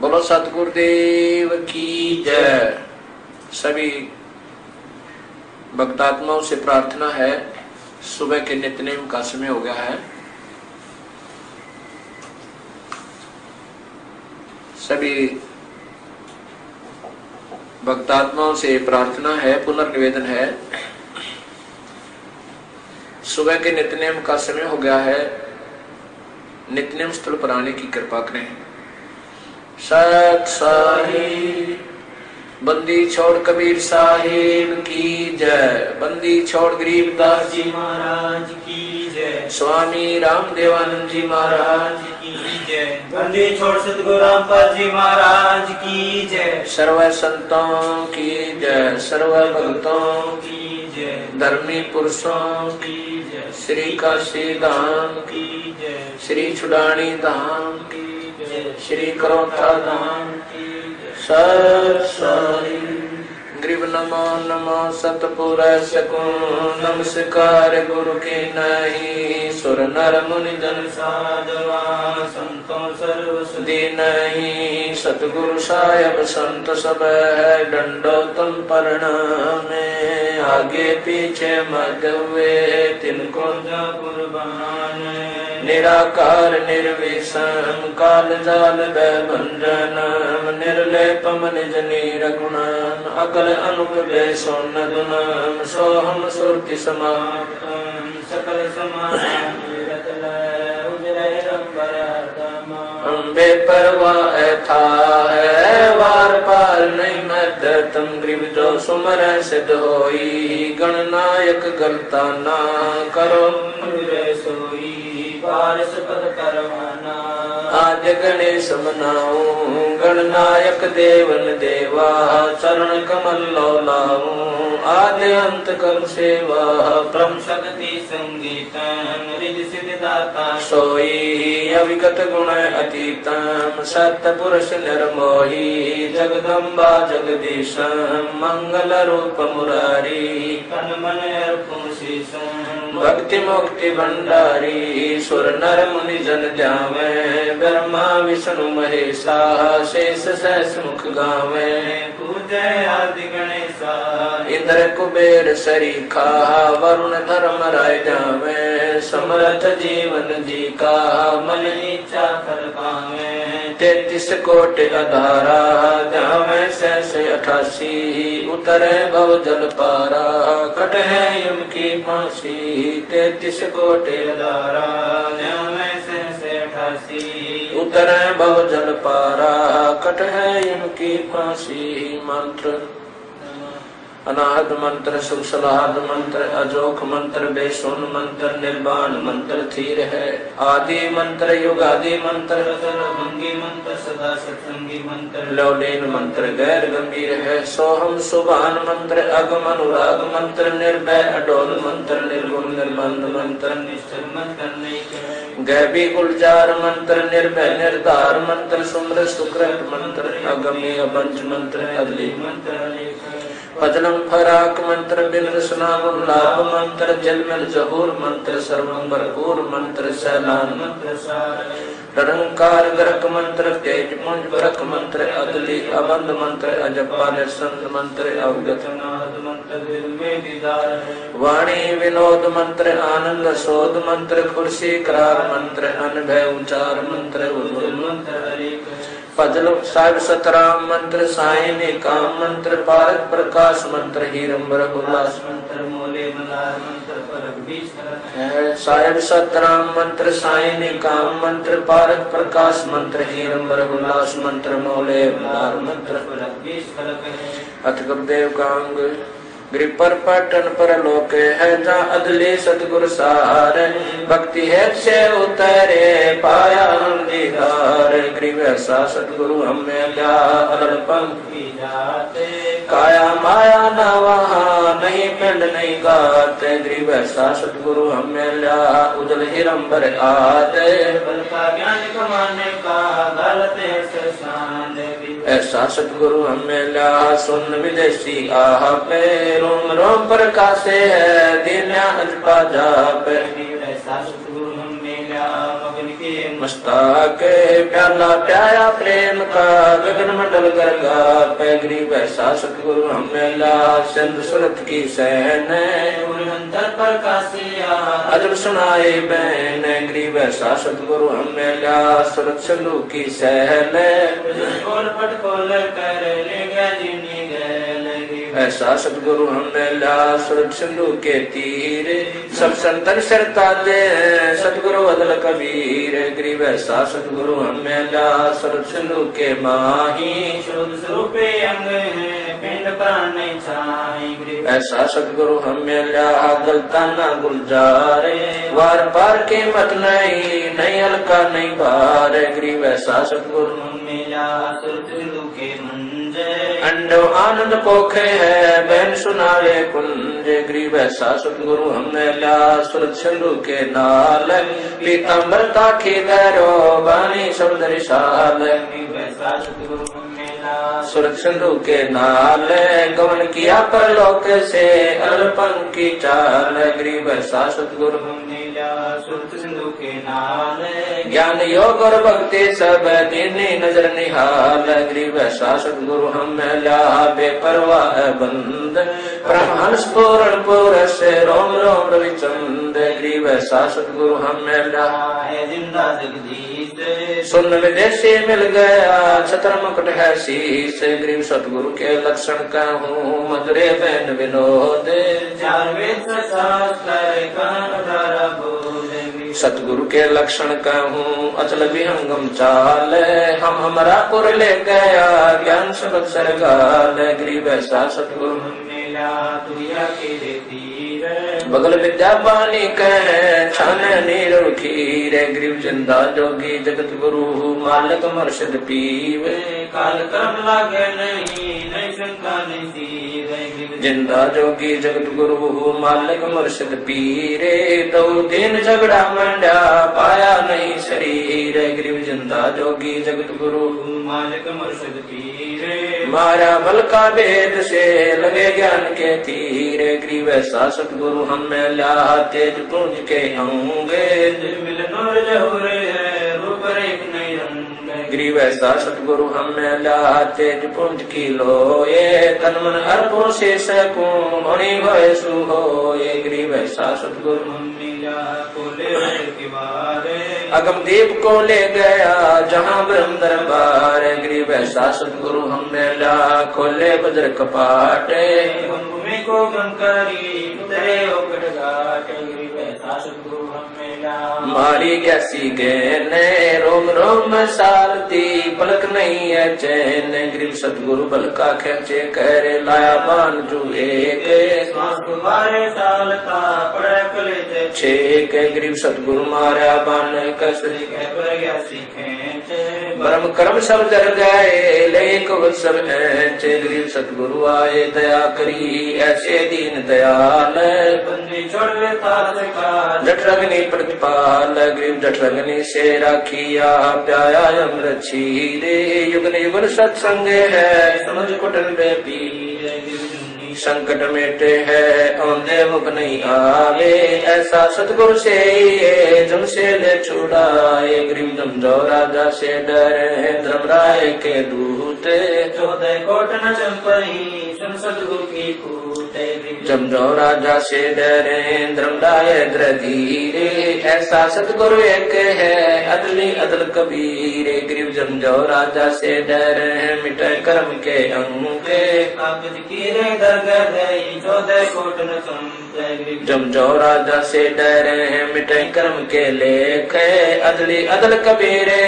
बोलो सतगुरुदेव की जय। सभी भक्तात्माओं से प्रार्थना है, सुबह के नित्यनेम का समय हो गया है। सभी भक्तात्माओं से प्रार्थना है, पुनर्निवेदन है, सुबह के नित्यनेम का समय हो गया है। नित्यनेम स्थल पर आने की कृपा करें। सत साहिब बंदी छोड़ कबीर साहिब की जय। बंदी छोड़ गरीबदास जी महाराज की जय। स्वामी रामदेवानंद जी महाराज की जय। बंदी छोड़ सतगुरु रामपाल जी महाराज की जय। सर्व संतों की जय, सर्व भक्तों की जय, धर्मी पुरुषों की जय, श्री काशी धाम की जय, श्री छुड़ानी धाम की जय, श्री करोथा धाम की जय। सत साई ग्रीव नमो नमो सतपुर सकूं। नमस्कार गुरु के नहीं, सुर नर मुनि जन साधवा संतों सर्व सुधी नहीं। सतगुरु साहेब संत सब है, दंडोतम प्रणामे। आगे पीछे मध्य हुए तिनको कुर्बान। निराकार निर्विषम काल जाल भंजनम। निर्लेपम निज नीर गुणम अकल अनुप बेसोन दुनम। सोहम सुरति समाप्तम सकल समाचार बेपरवाह था है, वार पार नहीं मद। तुम ग्रीव जो सुमर सिद्ध होई, गणनायक गलता ना करो सोई। पारस पद करवाना आज गणेश मनाऊं। गणनायक देवन देवा चरण कमल लो लाऊं। आद्य अंत कर सेवा ब्रह्म शक्ति संगीतम रिद्धि सिद्धि दाता सोई। अविगत गुण अतीतम सत्य पुरुष निर्मोही। जगदम्बा जगदीशम मंगल रूप मुरारी। तन मन अर्पण शीशम भक्ति मुक्ति भंडारी। सुर नर मुनि जन ध्यावे, ब्रह्मा विष्णु महेशा शेष सहस मुख गावे। पूजय आदि गणेशा इंद्र कुबेर सरीखा, वरुण धर्म राय जावे। समर्थ जीवन जी का मन इच्छा फल पावे। 33 कोटि अधारा, जावे सहस 88। उतरे भव जल पारा, कट है यम की फांसी। 33 कोटि अधारा जावे सहस 88। उतरे भव जल पारा, कट है यम की फांसी। मंत्र अनाहत मंत्र, शुभ सलाहत मंत्र, अजोख मंत्र, बेसुन मंत्र, निर्वाण मंत्र थीर है। आदि मंत्र, युगादि मंत्र, सर्वभंगी मंत्र, सदा सत्संगी मंत्र, लौलीन मंत्र गैर गंभीर है। सोहम सुभान मंत्र, अगम अनुराग मंत्र, निर्भय अडोल मंत्र, निर्गुण निर्बंध मंत्र, निश्चल मंत्र नहीं कहे। गैबी गुलजार मंत्र, निर्भय निर्धार मंत्र, सुमृत सुकृत मंत्र, अगमी अबंज मंत्र, अदली मंत्र फजलम फराक मंत्र, बिन सुनाम लाभ मंत्र, जलमल जहूर मंत्र, सर्वम भरपूर मंत्र, सैलान मंत्र सार। निरंकार गरक मंत्र, तेज पुंज बरक मंत्र, अदली अबंध मंत्र, अजपा निसंत मंत्र, अवगत नाद मंत्र, दिल में दीदार। वाणी विनोद मंत्र, आनंद शोध मंत्र, खुर्सी करार मंत्र, अनभय उचार मंत्र, उर्वल मंत्र फजल साहिब सतराम मंत्र, सायनी काम मंत्र, पारक प्रकाश मंत्र, हीरंबर उल्लास मंत्र, मोले मलार मंत्र, परक बीच साहिब सतराम मंत्र, सायनी काम मंत्र, पारक प्रकाश मंत्र, हीरंबर उल्लास मंत्र, मोले मलार मंत्र, परक बीच अथ गुरुदेव कांग गिर पर पटन पर लोक है, जहाँ अदले सतगुरु सारे। भक्ति है से उतरे पाया हम दीदार। ग्रीव ऐसा सतगुरु हमें क्या पंखी जाते। काया माया न वहाँ नहीं पिंड नहीं गाते। ग्रीव ऐसा सतगुरु हमें ल्या उजल हिरंबर आते। बल का ज्ञान कमाने का गलत है सरसान। ऐसा सतगुरु हमें ल्या सुन विदेशी आह पे। रोम रोम प्रकाशे है दीन्या अजपा जाप। ऐसा सतगुरु हमें ल्या मगन के मस्तक प्याला प्याया प्रेम का। गगन मंडल गर्गा पे गरीब ऐसा सतगुरु हमें ला चंद सुरत की सहन अंतर प्रकाशिया अजब सुनाए बैन गरीब ऐसा सतगुरु हमें ला सुरत सिंधु की सहन खोल पट खोल कर ले गया जिनी गैल ऐसा सतगुरु हमें ला सुरत सिंधु के तीर सब संतन सरता दे सतगुरु अदल कबीर गरीब ऐसा सतगुरु हमें ला सुरत सिंधु के माही शुद्ध स्वरूपे अंग है पिंड प्राण नहीं छाई ऐसा सतगुरु हमें ला गलता न गुलजारे वार पार के मत नहीं हल्का नहीं भार गरीब ऐसा सतगुरु हमें ला सुरत सिंधु के मंजे अंडो आनंद पोखे है बहन सुनावे कुंज गरीब ऐसा सतगुरु हमें ला सुरत सिंधु के नाल पीताम्बरता के धरो बानी समुद्र साल सुरत सिंधु के नाल गमन किया परलोक से अर्पण की चाल गरीब ऐसा सतगुरु सुरत सिंधु के नाल ज्ञान योग और भक्ति सब दीनी नजर निहाल गरीब ऐसा सतगुरु हमें ला बेपरवाह बंद परमहंस पूर्ण पुरस रोम रोम रविचंद गरीब ऐसा सतगुरु हमें ला जिंदा जगदीश सुन विदेशी मिल गया छत्र मुकुट है शीश गरीब सतगुरु के लक्षण कहूँ मधुरे बहन विनोद चार वेद शास्त्र सतगुरु के लक्षण कहूँ अचल विहंगम चाल हम हमारा पुर ले गया ज्ञान सबक सरगाल गरीब ऐसा सतगुरु बगल विद्या पानी कह छान नीर खीर गरीब जिंदा जोगी जगत गुरु मालक मर्शद पीवे काल कर्म लागे नहीं शंका नहीं जिंदा जोगी जगत गुरु मालक मर्शद पीरे दो दिन झगड़ा मंडा पाया नहीं शरीर गरीब जिंदा जोगी जगत गुरु मालक मर्शद पीरे मारा बल का वेद से लगे ज्ञान के तीर गरीब ऐसा सतगुरु हमें ला तेज पुंज के होंगे मिलन जहुरे है रूप रेख नहीं रंग गरीब ऐसा सतगुरु हमें ला तेज पुंज की लोए तन मन अर्पों से सकूं होनी होए सुहोए गरीब ऐसा सतगुरु अगम दीप को ले गया जहाँ ब्रह्म दरबार गरीब ऐसा सतगुरु हमें ला खोले बज्र कपाट भूमि को गंकारी उतरे ओकट घाट गरीब ऐसा सतगुरु हमें ला मारी कैसी गैने रोम रोम सारती पलक नहीं है चैन गरीब सतगुरु बल का खेचे कर लाया बान जू एक बारे साल का पड़े कले छेक गरीब सतगुरु मारा बान कसरी ब्रह्म कर्म सब जर गए लेक सब गरीब सतगुरु आए दया करी ऐसे दीन दयाल जठरग्नि प्रतिपाल गरीब जठरग्नि से राखिया प्याया अमृत छीरे युगन युगन सत्संग है समझ कुटन में पी संकट मेटे है औंधे मुख नहीं आवे ऐसा सतगुरु से जम से ले छुड़ाए गरीब जमजो राजा से डरे धर्मराय के दूत 14 कोट न चंपई सुन सतगुरु की कूटे जमजो राजा से डरे धर्मराय धीरे ऐसा सतगुरु एक है अदली अदल कबीर गरीब जमजो राजा से डरे मिटे कर्म के अंगे कागज की रे दरगाह 14 कोट न जमजो राजा से डरे मिटे कर्म के लेख अदली अदल कबीरे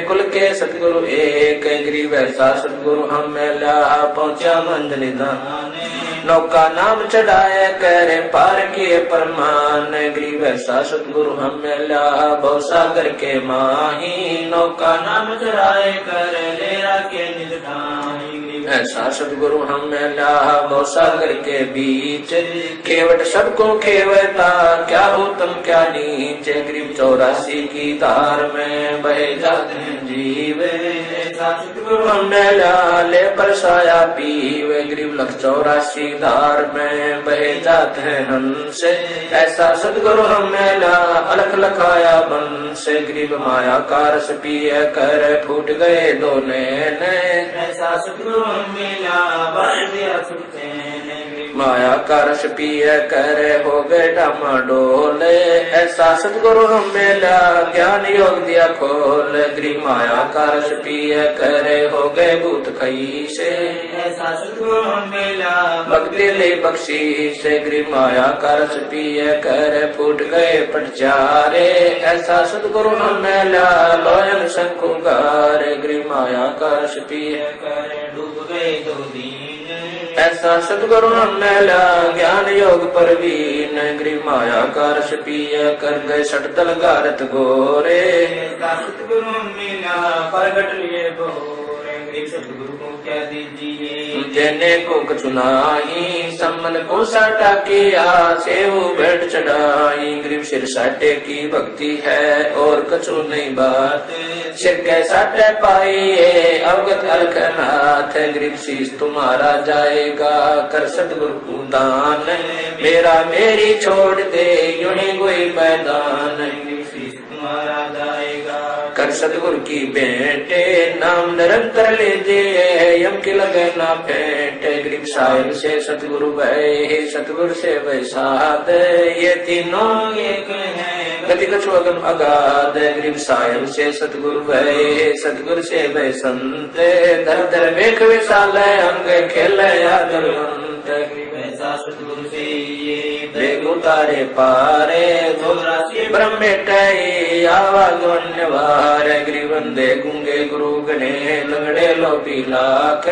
कुल के सतगुरु एक गरीब ऐसा सतगुरु हमें ला पहुंचा मंजिल दाने नौका नाम चढ़ाए करे पार किए परमान गरीब ऐसा सतगुरु हमें ला भवसागर के माही नौका नाम चढ़ाए करे लेरा के निज ठाही ऐसा सतगुरु हमें ला भवसागर के बीच केवट सबको खेवता क्या उत्तम क्या नीच गरीब 84 की धार में बहे जाते हैं जीव सतगुरु हमें ला ले परसाया पीवे गरीब 184 धार में बहे जाते हैं हंस ऐसा सतगुरु हमें ला अलख लखाया बंस गरीब माया का रस पिए कर फूट गए दो नैन सतगुरु मिला बर दिया सुनते माया का रस पिय कर हो गए डामाडोल, ऐसा सतगुरु मिला ज्ञान योग दिया खोल। गृह माया का रस पिय कर हो गए भूत खई से, ऐसा सतगुरु मिला भक्ति ले बख्शी से। गृह माया का रस पिय कर फूट गए पटचारे, ऐसा सतगुरु मिला लोयन शंकुगार। गृह माया का रस पिय कर डूब गए दो दीन, ऐसा सतगुरु मिला ज्ञान योग परवीन। गृह माया का रस पिय कर गए सटतल गारत गोरे, ऐसा सतगुरु मिला प्रगट लिए गोरे। गरीब सतगुरु को क्या दीजिए देने को कछु नाही, सम्मन को साटा किया सेव भेंट चढ़ाई। गरीब सिर साटे की भक्ति है और कछु नहीं बात, सिर के साटे पाइए अवगत अलखनाथ। गरीब शीश तुम्हारा जाएगा कर सतगुरु को दान, मेरा मेरी छोड़ दे यूं कोई मैदान। गरीब शीश तुम्हारा जाएगा कर सतगुरु की बेटे, नाम निरंतर लीजिए यम की लगे ना फेंटे। गरीब साहिब से सतगुरु भय, सतगुरु से वैसाद, ये तीनों एक है गति कछु अगम अगाध। गरीब साहिब से सतगुरु भय, सतगुरु से वै संत, धर धर वेख विशाल अंग खेल यादवंत। ऐसा सतगुरु से ये वेग उतारे पारे ब्रह्म मिटाई आवाज वन्यवार। गरीब बंदे गुंगे गुरु गणे लंगड़े लोभी लाख,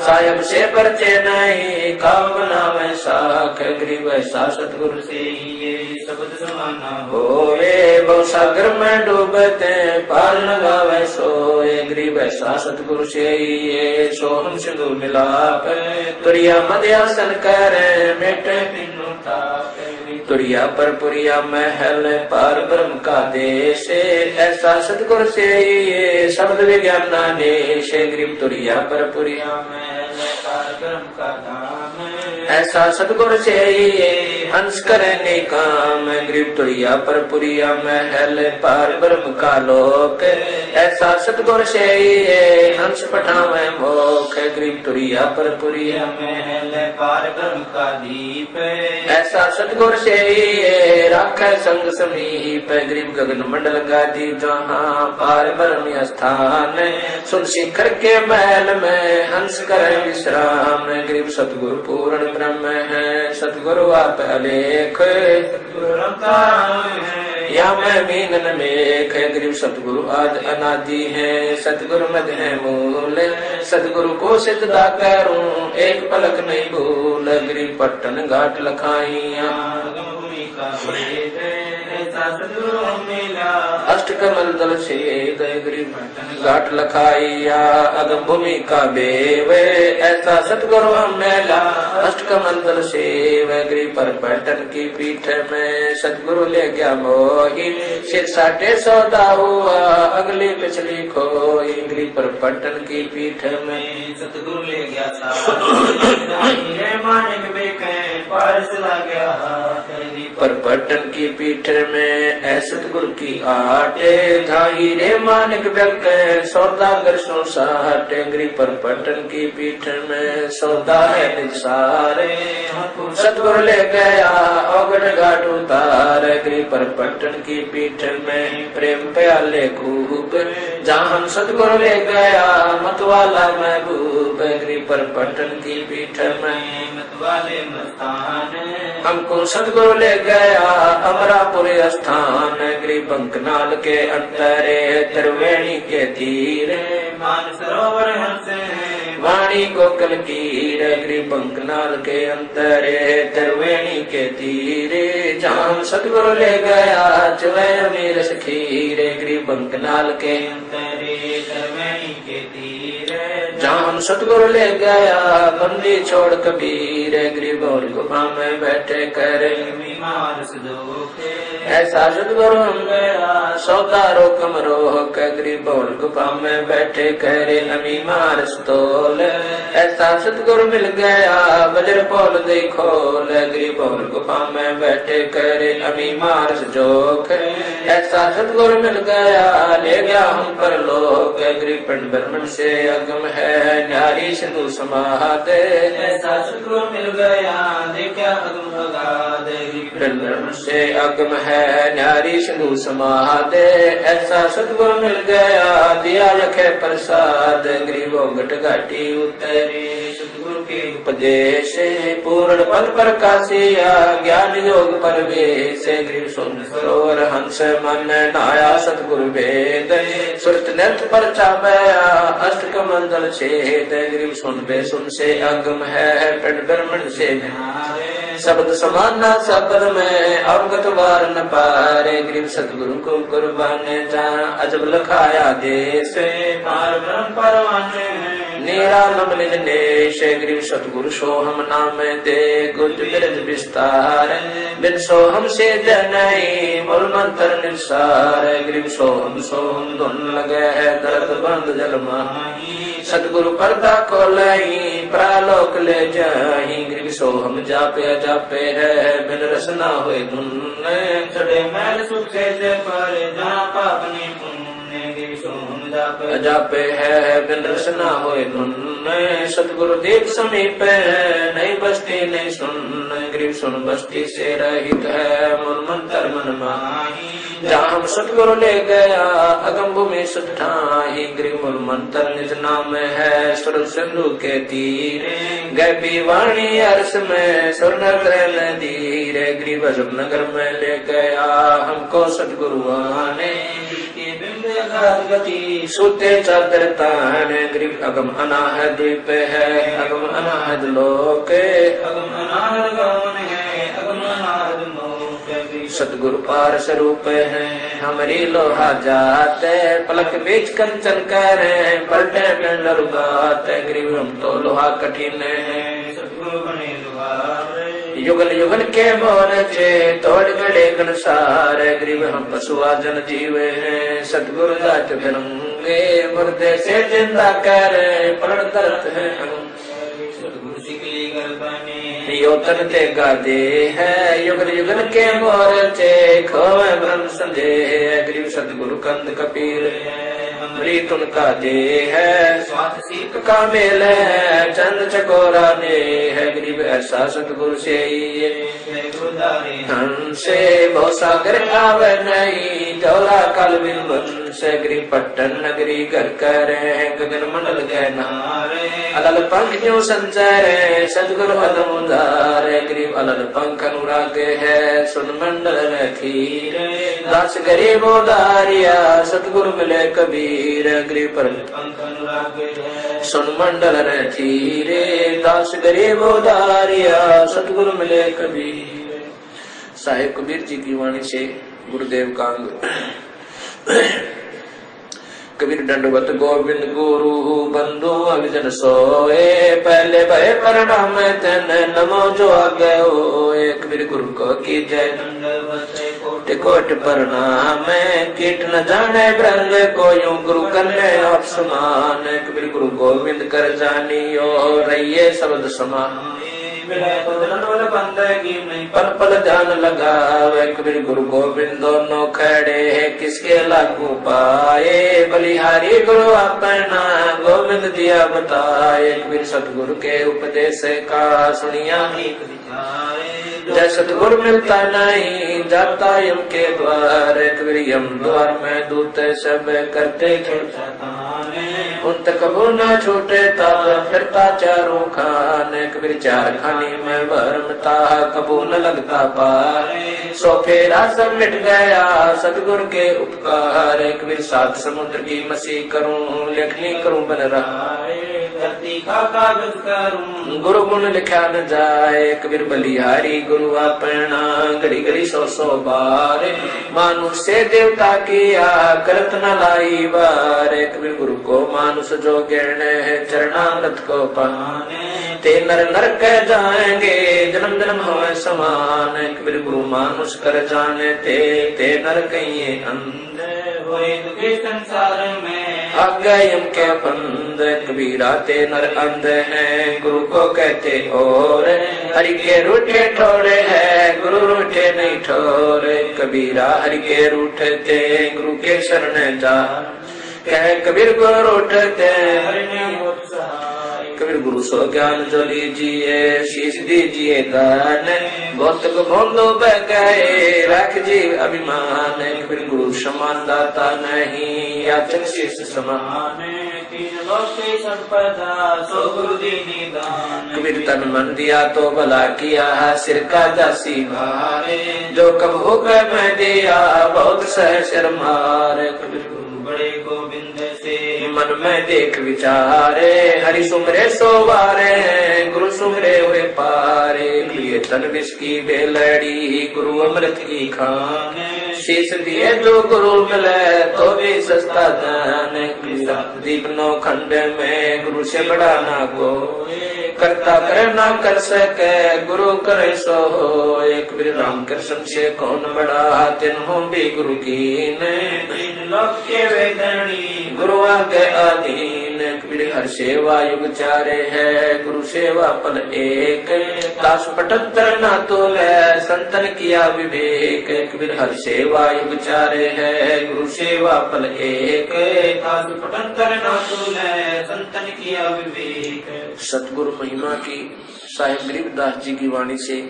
साहिब से परचे नहीं काम नाम साख। गरीब ऐसा सतगुरु से ये शब्द समाना होवे बहु सागर में डूबते पार न गावे सोए। गरीब ऐसा सतगुरु से ये सोहम सिंधु मिलाप, तुरिया मध्यासन करे मेटे तीनों ताप। तुरिया पर पुरिया महल पार ब्रह्म का देश, ऐसा सतगुरु से ये शब्द विज्ञान नादेश। गरीब तुरिया पर पुरिया महल पार ब्रह्म का धाम, ऐसा सतगुरु से ये हंस करने काम। गरीब तुरिया पर पुरिया महल पार ब्रह्म का लोक, ऐसा सतगुरु से ये हंस पठावे मोख। गरीब तुरिया पर पुरिया महल पार ब्रह्म का दीप, ऐसा सतगुरु से ये राखे संग समीप। गरीब गगन मंडल गादी जहाँ पार ब्रह्म स्थान, सुन शिखर के महल में हंस कर विश्राम। गरीब सतगुरु पूर्ण ब्रह्म है, सतगुरु आप अलेख, या मैं मीनन मेख। गरीब सतगुरु आद अनादि है, सतगुरु मध्य है मूल, सतगुरु को सिद्धा करूं एक पलक नहीं भूल। गरीब पट्टन घाट लखाइया अष्ट कमल दल से गरीब घाट लखाइया अगम भूमि का बेव, ऐसा सतगुरु मेला अष्ट कमल दल से। गरीब पर पट्टन की पीठ में सतगुरु ले गया मोही, सिर साटे सौदा हुआ अगली पिछली खोई। गरीब पर पट्टन की पीठ में सतगुरु ले गया था मानिक बेके पारस ला गया। पर पट्टन की पीठ में ऐसत गुरु की आटे, धाही रे मानिक व्यक्त सौदागर सो साटे। गरीब पर पट्टन की पीठ में सौदा है निसारे, सतगुरु ले गया औगढ़ घाट उतार। गरीब पर पट्टन की पीठ में प्रेम प्याले खूब, जहाँ हम सतगुरु ले गया मतवाला महबूब। गरीब पर पट्टन की पीठ में मतवाले मस्तान, हमको सतगुरु ले गया अमरापुर स्थान। गरीब बंकनाल के अंतरे त्रिवेणी के तीर, मान सरोवर हंसे वाणी गोकल कीर। गरीब बंकनाल के अंतरे त्रिवेणी के तीर, जहाँ सतगुरु ले गया चले अमीर खीर। गरीब बंकनाल के अंतरे त्रिवेणी के तीर, जहाँ सतगुरु ले गया बंदी छोड़ कबीर। गरीब और गुफा में बैठे कर ऐसा सतगुरु गया सौदा रोकम रोक। गरीब और गुफा में बैठे करे अमी मार स्तोल, ऐसा सतगुरु मिल गया वज्र पोल दे खोल। गरीब और गुफा में बैठे करे अमी मार जोक, ऐसा सतगुरु मिल गया ले गया हम पर लोक। गरीब ब्रह्मण से अगम है न्याय न्यारी सिंधु समाद ऐसा सतगुरु मिल गया देखा अगम अगाध ब्रह्म से अगम है न्यारी सिंधु समाद ऐसा सतगुरु मिल गया दिया रखे प्रसाद गरीबों घट घाटी उतरे सतगुरु के उपदेश पूर्ण पद प्रकाशिया ज्ञान योग परवेश गृह सुन सरोवर हंस मन नाया सतगुरु वेद सुरत नृत्य परचा बया अष्ट कमंडल छेद गृह सुन बे सुन से अगम है पिंड ब्रह्मण से शब्द समाना शब्द में अवगत वार न पारे गरीब सतगुरु को कुर्बान जा अजब लखाया देश पार ब्रह्म परवाने निरालम निज नेश गरीब सतगुरु सोहम नाम दे गुज बिरज विस्तार बिन सोहम से जनई मूल मंत्र निसार गरीब सोहम सोहम धुन लगे दर्द बंद जल माही सतगुरु पर्दा खोलई प्रालोक ले जाही गरीब सोहम जापे जापे है बिन रसना हुए धुन चढ़े मैल सुख से पर जहाँ पाप नहीं पुण्य गिर सोहम जापे जापे है बिन रसना हुए धुन सतगुरु देव समीप है नहीं बस्ती नहीं सुन गरीब सुन बस्ती से रहित है मूल मंत्र मन माही जहाँ हम सतगुरु ले गया अगम भूमि सुठाही गरीब मूल मंत्र निज नाम है सुर सिंधु के तीर गैबी वाणी अर्श में सुर नदीर गरीब अजब नगर में ले गया हमको सतगुरु आने गति सूते चादर तान गरीब अगम अनाहद द्वीप है अगम अनाहद लोक अगम अनाहद गमन है अगम अनाहद मोक्ष सतगुरु पार स्वरूप है हमारी लोहा जाते पलक बीच कंचन करे पलटे पिंड रुगात गरीब हम तो लोहा कठिन है सतगुरु बने दुआर युगल युगल के मोरचे तोड़ गड़े गणसार गरीब हम पशुआ जन जीवे हैं सतगुरु जात फिरंगे मुर्दे से जिंदा कर पलट दर्द है सतगुरु सिकली गर्दने यो तन ते गादे है युगल युगल के मोरचे खोवे ब्रह्म संदेह गरीब सतगुरु कंद कपीर अमृत उनका दे है स्वाद सीत का मेल है चंद चकोरा ने है गरीब ऐसा सतगुरु से गुरुदारे हमसे बहु सागर आवे नहीं दौरा काल बिन से गरीब पट्टन नगरी कर करे गगन मंडल के नारे अलल पंख क्यों संचर सतगुरु अदम उदार गरीब अलल पंख अनुराग है सुन मंडल रखीर दास गरीब उदारिया सतगुरु मिले कबीर गरीब पर पंख अनुराग है सुन मंडल रखीरे दास गरीब उदारिया सतगुरु मिले कबीर साहिब कबीर जी की वाणी से गुरुदेव का अंग कबीर दंडवत गोविंद गुरु बंधु अभिजन सोए पहले भय प्रणाम तन नमो जो आगे होए कबीर गुरु को की जय कोट कोट प्रणाम कीट न जाने ब्रंग को यूं गुरु करने आप समान कबीर गुरु गोविंद कर जानियो रहिए शब्द समान पल पल ध्यान लगावे कबीर गुरु गोविंद दोनों खड़े है किसके लागू पाए बलिहारी गुरु अपना गोविंद दिया बताए कबीर सतगुरु के उपदेश का सुनिया ही जय सतगुरु मिलता नहीं जाता यम के द्वार कबीर यम द्वार में दूत सब करते उन तक कबू न छूटे तब फिरता चारों खान कबीर चार खानी में भरमता कबू न लगता पार सो फेरा सब मिट गया सतगुरु के उपकार कबीर सात समुद्र की मसी करूं लेखनी करूं बन रहा धरती का कागज करूं गुरु गुण लिखा न जाए कबीर बलिहारी गुरु अपना घड़ी घड़ी सौ सौ बार मानुष से देवता किया करत न लाई बार कबीर गुरु को मानुष जो गिरण है चरणामृत को पाने ते नर नरक जाएंगे जन्म जन्म हो समान कबीर गुरु मानुष कर जाने ते नर कहिए अंधे हुए दुखे संसार में आज्ञा यम के बंद कबीरा ते नर अंध है गुरु को कहते और हरि के रूठे ठोरे है गुरु रूठे नहीं ठोरे कबीरा हरि के रूठते गुरु के शरण जा कह कबीर गुरु रूठते हरि नहीं होत सहाय कबीर गुरु सो ज्ञान जो लीजिए शीश दीजिए दान गौतक भोंदो बह गए रख जी अभिमान कबीर गुरु समान दाता नहीं याचक शीश समान तीन लोक की संपदा सो गुरु दीनी दान कबीर तन मन दिया तो भला किया सिर का दासी भारे जो कब हो गए मैं दिया बहुत सह शर मारे कबीर बड़े गोविंद से मन में देख विचारे हरि सुमरे सोवारे गुरु सुमरे हुए पारे लिए तन विष की बेलड़ी गुरु अमृत की खान शीश दिए जो गुरु मिले तो भी सस्ता दान दीप नौ खंड में गुरु से बड़ा ना को करता करे ना कर सके गुरु करे सो हो एक राम कृष्ण से कौन बड़ा तिन्हों भी गुरु की तीन लोक के वेदनी गुरु आगे अधीन कबीर हर सेवा युग चारे है गुरु सेवा पल एक दास 75 ना तोले संतन किया विवेक कबीर हर सेवा युग चारे है गुरु सेवा पल एक दास 75 ना तोले संतन किया विवेक सतगुरु महिमा की साहिब गरीबदास जी की वाणी से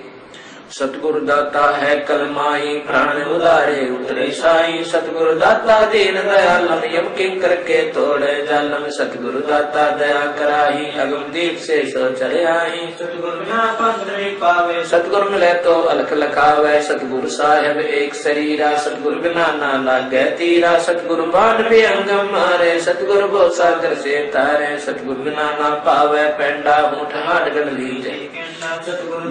सतगुरु दाता है कलमाई प्राण उदारे उतरे साई सतगुरु दाता दीन दयालम यम किंकर के तोड़े जालम सतगुरु दाता दया कराही अगम दीप से सो चले आई सतगुरु बिना पंथ नहीं पावे सतगुरु मिले तो अलख लखावे सतगुरु साहेब एक शरीरा सतगुरु बिना ना लागे तीरा सतगुरु बाण भी अंगम मारे सतगुरु बो सागर से तारे सतगुरु बिना ना पावे पेंडा ऊंट हाट गण लीजे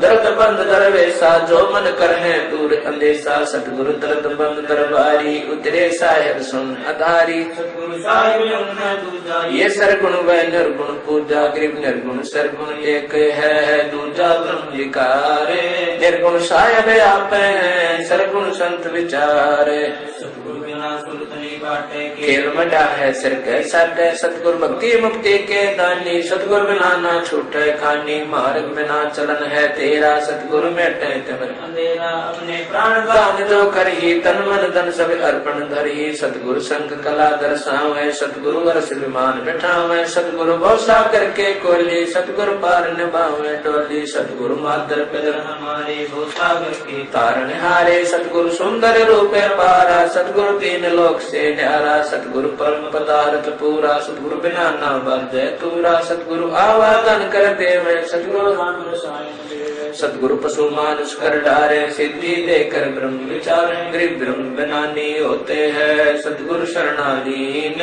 दर्द बंद दरवेशा जो मन करने दूर अंदेशा सतगुरु दर्द बंद दरबारी उतरे साहेब सुन आधारी सतगुरु साहिब ये सरगुण व निर्गुण पूजा गरीब निर्गुण सरगुण एक है दूजा ब्रह्म विकारे निर्गुण साहेब आप है सरगुण संत विचारे सतगुरु बिना सुरत नहीं बाटे खेल मटा है सिर के साटे सतगुरु भक्ति मुक्ति के दानी सतगुरु बिना ना छूटे खानी मार्ग बिना चलन है तेरा सतगुरु मेटे अंधेरा अपने प्राण दान जो कर ही तन मन धन सब अर्पण धर ही सतगुरु संग कला दर्शावे सतगुरु वर्ष विमान बैठावे सतगुरु भौसा करके कोली सतगुरु पार निभावे डोली सतगुरु मादर पितर हमारे भूसागर के तारण हारे सतगुरु सुंदर रूपे पारा सतगुरु तीन लोक से न्यारा सतगुरु परम पदार्थ पूरा सतगुरु बिना ना बंधे तूरा सतगुरु आवादन कर देवे सतगुरु राम रसायन सतगुरु पशु मानुष कर डारे सिद्धि देकर ब्रह्म विचार गरीब ब्रह्म बनानी होते हैं सतगुरु शरणाधीन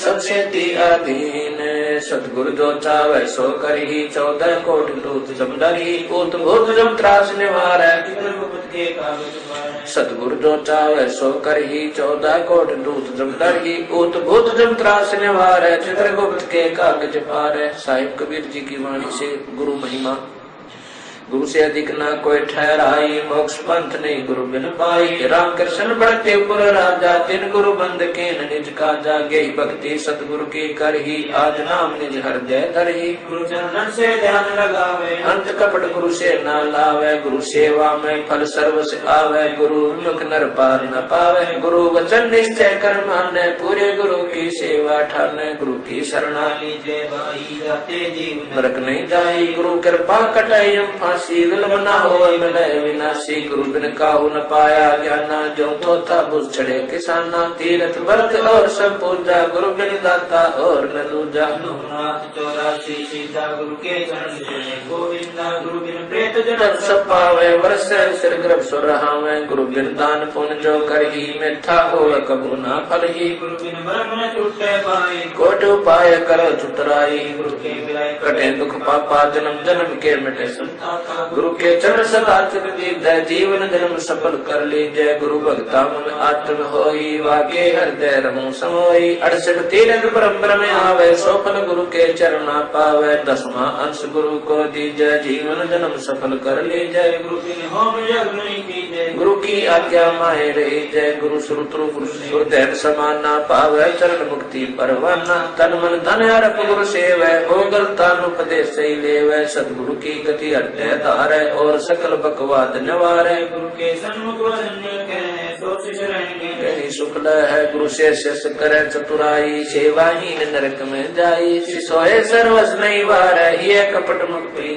सबसे अधीन सतगुरु जो चावे सो कर ही 14 कोट दूत जमदर ही उत भूत जम त्रास निवार सतगुरु जो चावे सो कर ही 14 कोट दूत जमदर ही उत भूत जम त्रास निवार चित्रगुप्त के कागज पार साहिब कबीर जी की वाणी से गुरु महिमा गुरु से अधिक ना कोई ठहराई मोक्ष पंथ नहीं गुरु बिन पाई राम कृष्ण बढ़ते पुर राजा तिन गुरु बंद के निज का जागे भक्ति सतगुरु की कर ही आज नाम निज हृदय धर ही गुरु चरण से ध्यान लगावे अंत कपट गुरु से न लावे गुरु सेवा में फल सर्व से आवे गुरु मुख नर पार न पावे गुरु वचन निश्चय कर माने पूरे गुरु की सेवा ठाने गुरु की शरणा लीजे भाई जाते जीव नरक नहीं जाई गुरु कृपा कटाई फांसी विलंब न हो मिले विनाशी गुरु बिन काहू न पाया ज्ञाना जो थोथा बुझ चढ़े किसाना तीरथ व्रत और सब पूजा गुरु बिन दाता और न दूजा 84 सीता गुरु के चरण से गोविंदा गुरु बिन प्रेत जन सब पावे वर्ष सिर गर्भ सुरहावे गुरु बिन दान पुण्य जो कर ही मिथ्या हो कबू ना फल ही गुरु बिन ब्रह्म न छूटे पाए कोट उपाय करो चुतराई गुरु के विलय कटे दुख पापा जन्म जन्म के मिटे गुरु के चरण सदा चिर जीवन धर्म सफल कर लीजय गुरु भक्ता मन आत्म होई वाके हृदय रमो समोई 68 तीरथ परम्परा में आवे सोपन गुरु के चरणा पावे 10वां अंश गुरु को दीजय जीवन जन्म सफल कर लीजय गुरु बिन होम यज्ञ नहीं कीजय गुरु की आज्ञा माहे रही जय गुरु श्रुतु गुरुदेव समान ना पावे चरण मुक्ति परवाना तन मन धन अर्प गुरु सेवै हो गलता उपदेश से लेवै सतगुरु की गति हृदय धारे और सकल बकवाद निवारे गुरु के सन्मुख वचन कहे कहीं शुक्ल है गुरु से शिष्य करे चतुराई, सेवाहीन नरक में जाई, सोए सर्वस नहीं वार ही कपट मुक्ति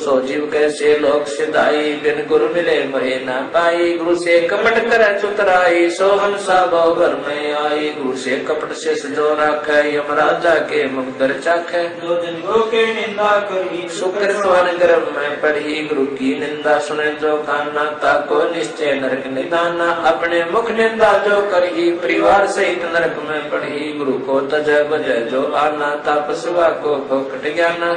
सो जीव कैसे लोक सिधाई, बिन गुरु मिले महे ना पाई, गुरु से कपट करे चतुराई, सो हंसा बहु घर में आई, गुरु से कपट शेष जो राखे, यमराजा के मुख दर चाखे, शुक्र सुवन गर्भ में पढ़ी, गुरु की निंदा सुने जो काना, ताको निश्चय नरक निदाना, अपने मुख निंदा जो करही, परिवार सहित नरक में पढ़ी, गुरु को तज बजय जो आना, तापस्वा को फोकट ज्ञाना,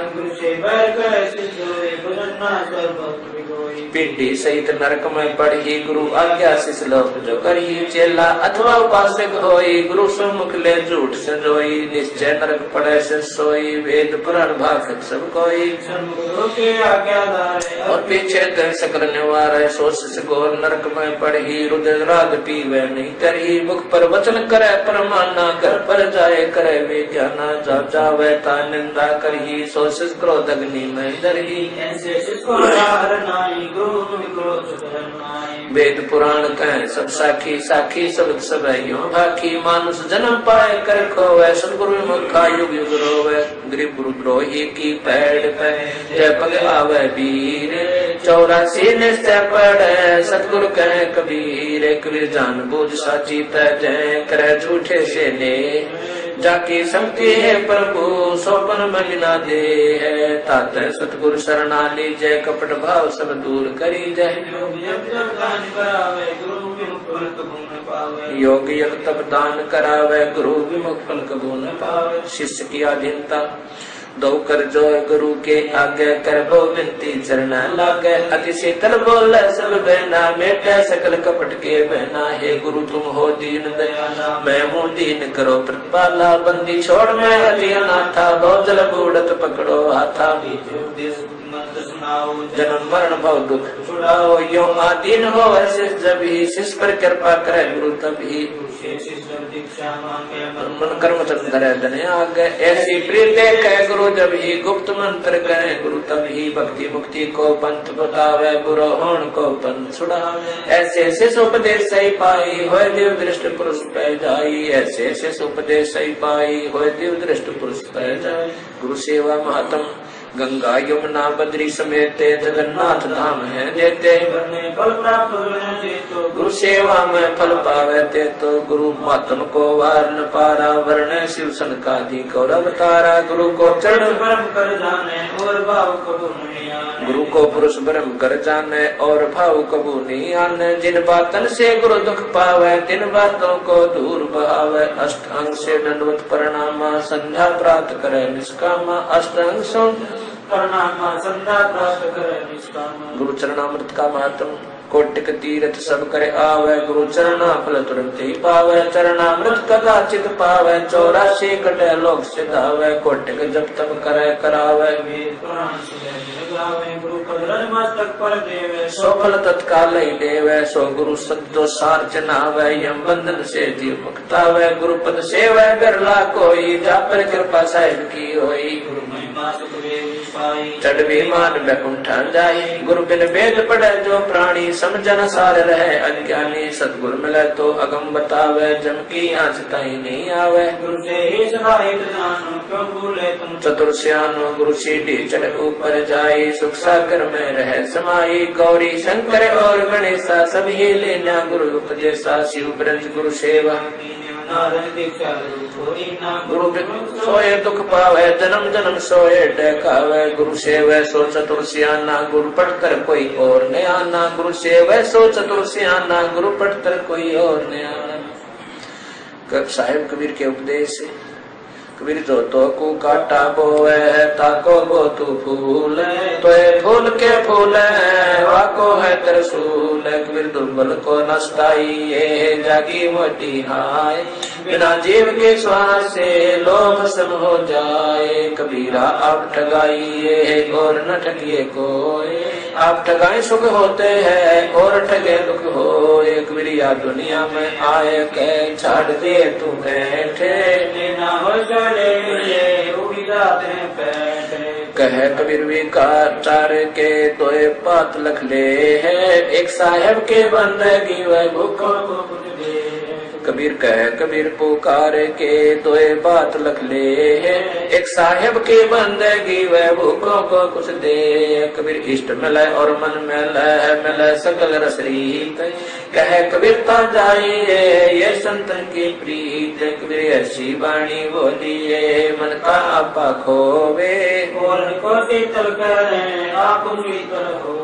पीढ़ी सहित नरक में पढ़ी, गुरु आज्ञा शिष लोक जो करी, चेला अथवा उपासक होई, गुरु सम्मुख ले झूठ संजोई, निश्चय नरक पड़े से सोई, वेद पुराण भाषक सब कोई, और पीछे कर सकल निवार, सोच गोर नरक में पढ़ी, रुद्र राग पीवे नहीं करी, मुख पर वचन करे परमाना, घर पर जाए करे वे ज्ञाना, जा जावे ता निंदा करही, सोच क्रोध अग्नि में दरही, वेद पुराण कहे सब साखी, साखी सब सब यो भाखी, मानुष जन्म पाए कर खोवे, सतगुरु मुखा युग युग रोवे, गरीब गुरु द्रोही की पैड़ पे जय पग आवे वीर, 84 निश्चय पड़े सतगुरु कहे कबीर, कबीर जान बूझ साची तय करे झूठे से ले, जाकी संगति है प्रभु सोपन मलिना दे है, ताते सतगुरु शरणा लीजय, कपट भाव सब दूर करी जय, योग योग तप दान करावे, गुरु विमुख फल कबू न पावे, शिष्य की अधीनता दो कर जो गुरु के आगे, कर भो विनती चरण लागे, अति शीतल बोले सब बहना, मेटे सकल कपट के बहना, हे गुरु तुम हो दीन दयाला, मैं हूँ दीन करो प्रतिपाला, बंदी छोड़ मैं अति अनाथा, बहुत जल बूढ़त पकड़ो हाथा, जन्म मरण भव दुख छुड़ाओ, यो आदीन हो ऐसे जब ही, शिष्य पर कृपा करे गुरु तभी, मन कर्म चंद्र धने आगे, ऐसी प्रीत कह गुरु जब ही, गुप्त मंत्र कहे गुरु तभी, भक्ति मुक्ति को पंथ बतावे, बुरो होण को पंथ छुड़ावे, ऐसे शिष्य उपदेश सही पाई, होय देव दृष्ट पुरुष पै जाई, ऐसे शिष्य उपदेश सही पाई, होय देव दृष्ट पुरुष पै जाई, गुरु सेवा महात्म गंगा यमुना बद्री समेत, जगन्नाथ धाम है देते, गुरु सेवा में फल पावे ते, तो गुरु महात्म को वार न पारा, वर्ण शिव सन का दी कौरव तारा, गुरु को चरण ब्रह्म कर जाने और भाव कबू नहीं आने, गुरु को पुरुष ब्रह्म कर जाने और भाव कबू नहीं आने, जिन बातन से गुरु दुख पावे, तिन बातों को दूर बहावे, अष्टांग से दंडवत प्रणामा, संध्या प्राप्त करे निष्कामा, अष्टांग सो प्रणामा संध्या प्राप्त करे निष्कामा, गुरु चरणामृत का महत्व कोटिक तीर्थ सब करे आवे, गुरु चरणा फल तुरंत ही पावे, चरणामृत कदाचित पावे, 84 कटे लोक सिधावे, कोटिक जब तब करे करावे, गुरु पद मस्तक पर देवे, सो फल तत्काल ही देवे, सो गुरु सत्यो सार चनावे, यम बंधन से जीव मुक्तावे, गुरु पद सेवा बिरला कोई, जा पर कृपा साहिब की होई, गुरु महिमा सुख चढ़ विमान बैकुंठा जाई, गुरु बिन वेद पढ़े जो प्राणी, समझन सार रहे अज्ञानी, सतगुरु मिले तो अगम बतावे, जम की आँच ताई नहीं आवे, गुरु से ही सहायक जानो, क्यों भूले तुम चतुर सियानो, गुरु सीढ़ी चढ़ ऊपर जाई, सुख सागर में रहे समाई, गौरी शंकर और गणेशा सभी लेना गुरु उपदेशा, शिव ब्रज गुरु सेवा गुरु सोए दुख पावे, जन्म जन्म सोए डकावे, गुरु सेवे सो चतुर सियाना, गुरु पढ़कर कोई और न आना, गुरु सेवे सो चतुर सियाना, गुरु पढ़कर कोई और न आना। साहिब कबीर के उपदेश से कबीर जो तो को काटा बोवे, ताको गो तू फूल, तो फूल के फूल वाको है त्रिशूल, कबीर दुर्बल को नस्ताई, ये जागी मोटी हाय, बिना जीव के श्वास से लोभ सब हो जाए, कबीरा आप ठगाइए और न ठगिए कोई, आप ठगाए सुख होते हैं और ठगे दुख हो, कबीरिया दुनिया में आए के छाड़ दे तू बैठे, ना हो चले उड़ी जाते बैठे, कहे कबीर विकार के तोए पात लख ले है, एक साहेब के बंदगी वह भूखों को कुछ दे। कबीर कहे कबीर पुकार के तोए बात लख ले है, एक साहेब के बंदगी वह भूखों को कुछ दे। कबीर इष्ट मिले और मन मिले सकल रस रीत, कहे कबीर ता जाइए ये संतन की प्रीत। कबीर ऐसी वाणी बोलिए मन का आपा खोवे, और को शीतल करे आप शीतल हो।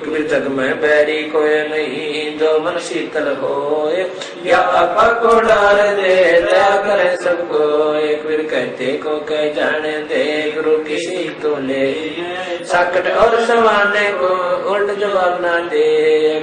कबीर जग में बैरी कोई नहीं जो मन शीतल होए, या आपा को डार दे दया करे सबको। कबीर कहते को कह जाने दे गुरु किसी तो ले, साकट और समाने को उल्ट जवाब ना दे।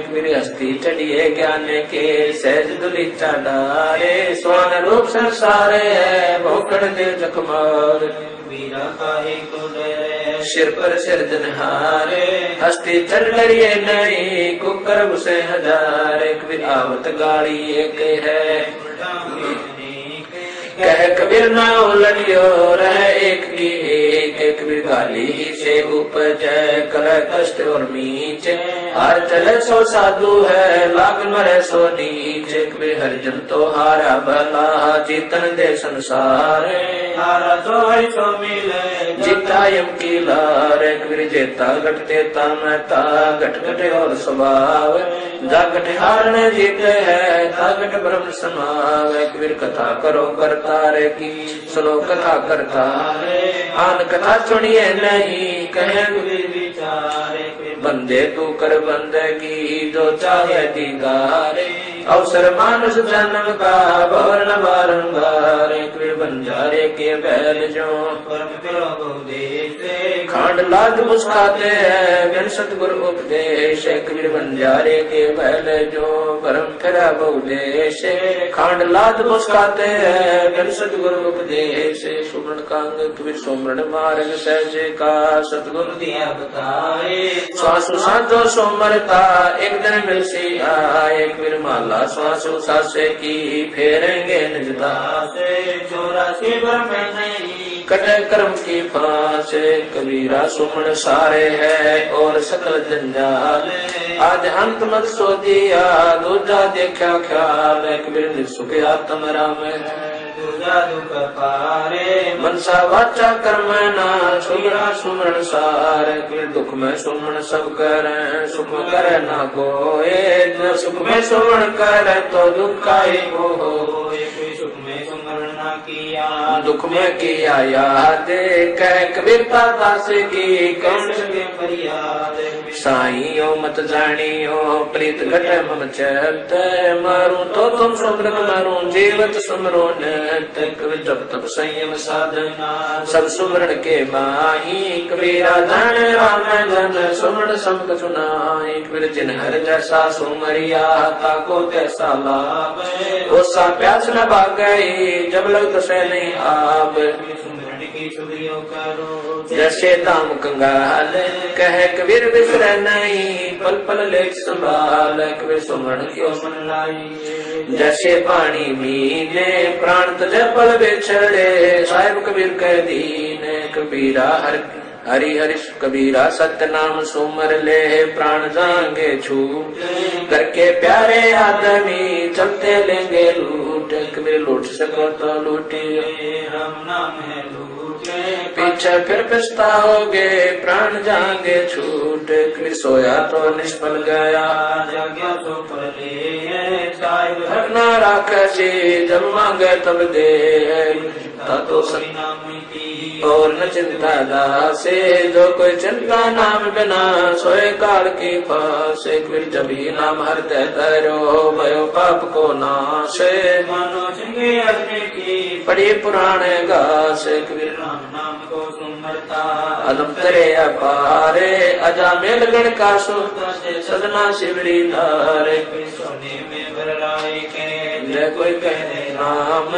कबीर हस्ती चढ़िए ज्ञान के सहज दुलीचा डारे, स्वान रूप संसार है भोकड़ दे जखमार। वीरा काहे को डरे सिर पर सिरजनहारे, हस्ती चढ़ डरिए नहीं कुकर घुसे हजार। कबीर आवत गाड़ी एक है कह कबीर ना उलटियो रह एक की एक। कबीर गाली ही से उपज कल कष्ट और मीच, हार चले सो साधु है लाग मरे सो नीच। कबीर हरिजन तो हारा भला जीतन दे संसार, हारा तो है सो मिले जीता यम की लार। कबीर जेता घटते तामता घट घटे और स्वभाव, जा घट हारने जीते है ता घट ब्रह्म समाव। कबीर कथा करो करता रे की सुनो कथा करता रे, आन कथा सुनिए नहीं कहे कबीर विचारे। बंदे तू कर बंदगी जो चाहे दीदारे, अवसर मानुष जन्म का भवन बारंबार। कबीर बंजारे के बैल जो परम करो बहुदेश, खांड लाद मुस्काते हैं बिन सतगुरु उपदेश। कबीर बंजारे के बैल जो परम फिरा बहुदेश, खांड लाद मुस्काते हैं बिन सतगुरु उपदेश। सुमरण कांग कबीर सुमरण मार्ग सहज का सतगुरु दिया बताए, श्वासु साधो सोमरता एक दिन मिल सी आए। कबीर माला श्वासु सासे की फेरेंगे निजदासे, 84 ब्रह्म नहीं कटे कर्म की फांस। कबीरा सुमन सारे है और सकल जंजाल, आज अंत मत सो दिया दूजा देखा ख्याल। कबीर निसुख आत्म राम दुख पारे, मनसा वाचा कर्म ना सुमरा सुमरण सार। कबीर दुख में सुमन सब करे सुख करे ना कोए, सुख में सुमन करे तो दुख का ही हो। सुख में सुमरण ना किया दुख में किया याद, कह कबीर दास की कौन सके फरियाद। साइयो मत जानियो प्रीत घट मम चत, मारू तो तुम सुमरन मारू जीवत सुमरो नत। कबीर जब तब संयम साधना सब सुमरण के माही, कबीरा जान राम जन सुमरण सब कछु नाहि। कबीर जिन हर जैसा सुमरिया ताको तैसा लाभ, ओसा प्यास न भाग गई जब लग से नहीं आप। सुमरण की सुधियो करो जैसे दाम कंगाल, कह कबीर बिसर नहीं पल पल लेख संभाल। कबीर सुमरण क्यों मन लाई जैसे पानी मीने, प्राण तजे पल बिछड़े साहिब कबीर कह दीन। कबीरा हरि हरि कबीरा सत्य नाम सुमर ले, प्राण जाएंगे छूट करके प्यारे आदमी चलते लेंगे लूट। कबीर लूट सको तो लूटिए राम नाम है लूटे, पीछे फिर पछताओगे प्राण जाएंगे छूट। कबीर सोया तो निष्फल गया जाग्या तो पर ले, साहिब रखना राखसी जब मांगे तब दे। तो सही नाम की और न चिंता दासे, जो कोई चिंता नाम बिना सोए काल की फांसे। कबीर जब ही नाम हरते तरो भयो पाप को नाशे, मानो सिंगे अग्नि की पढ़ी पुराने गासे। कबीर राम नाम को सुमरता अदम तेरे अपारे, अजा मेल गण का सुता से सदना शिवरी धारे। सोने में बरलाए के जय कोई कहने नाम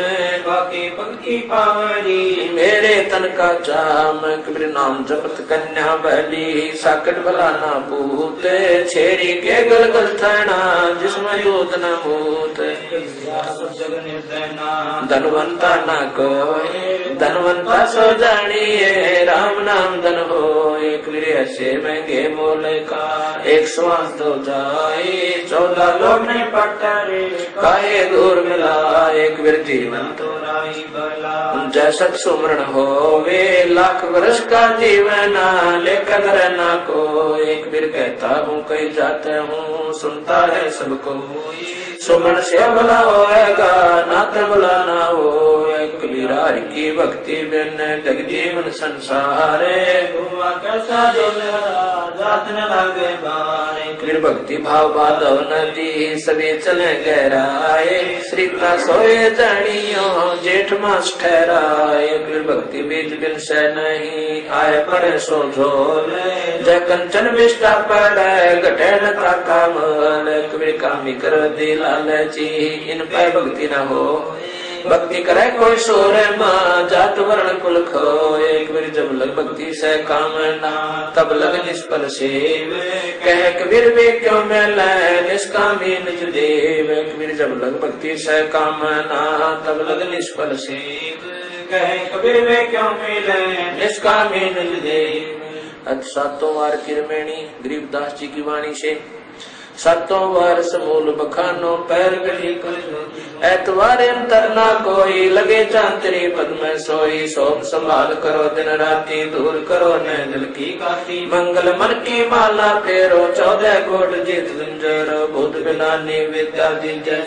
बाकी पंक्ति पावरी, मेरे तन का चाम। कबीर नाम जपत कन्या बली, साकट भला ना पूत, छेरी के गल गल थना जिसमें दूत न मूत। सब जग निर्दय ना धनवंता ना कोई धनवंता सो जानिए, राम नाम धन हो। एक वीर ऐसे महंगे मोल का, एक श्वास तो जाए 14 लोग नहीं पड़ता रे, काहे दूर मिला एक वीर जीवन तो राही भला। जैसा सुमरण हो वे लाख वर्ष का जीवन, लेकर रहना को एक वीर कहता हूँ कहीं जाता हूँ, सुनता है सबको। सुमन से भला होएगा नाथ भला ना हो, कबीरा हरि की भक्ति बिन जग जीवन संसारे, कैसा जात न लागे बारे। कबीर भक्ति भाव बाधव नदी सभी चले गहराए, श्री का सोए जानियो जेठ मास ठहराए। कबीर भक्ति बीज बिन से नहीं आए पड़े सो झोले, जय कंचन विष्टा पड़े घटे न ताका मल। कबीर कामी कर दिला जी इन पे भक्ति न हो, भक्ति करे कोई सोरे माँ जात वर्ण कुल खोए। कबीर जब लग भक्ति से काम ना तब लग निष्फल सेव, कहे कबीर वे क्यों मिले निष्कामी निज देव। कबीर जब लग भक्ति से काम ना तब लग निष्फल सेव, कहे कबीर वे क्यों मिले निष्कामी निज देव। सातों वार की रमैनी गरीबदास जी की वाणी से, सातों वार समूल बखानो पैर गली कर, ऐतवार अंतर ना कोई लगे चांतरी पद में सोई। सोम संभाल करो दिन राती दूर करो न दिल की काटी, मंगल मन की माला फेरो 14 कोट जीत जंजर। भूत बिलानी विद्या दीजय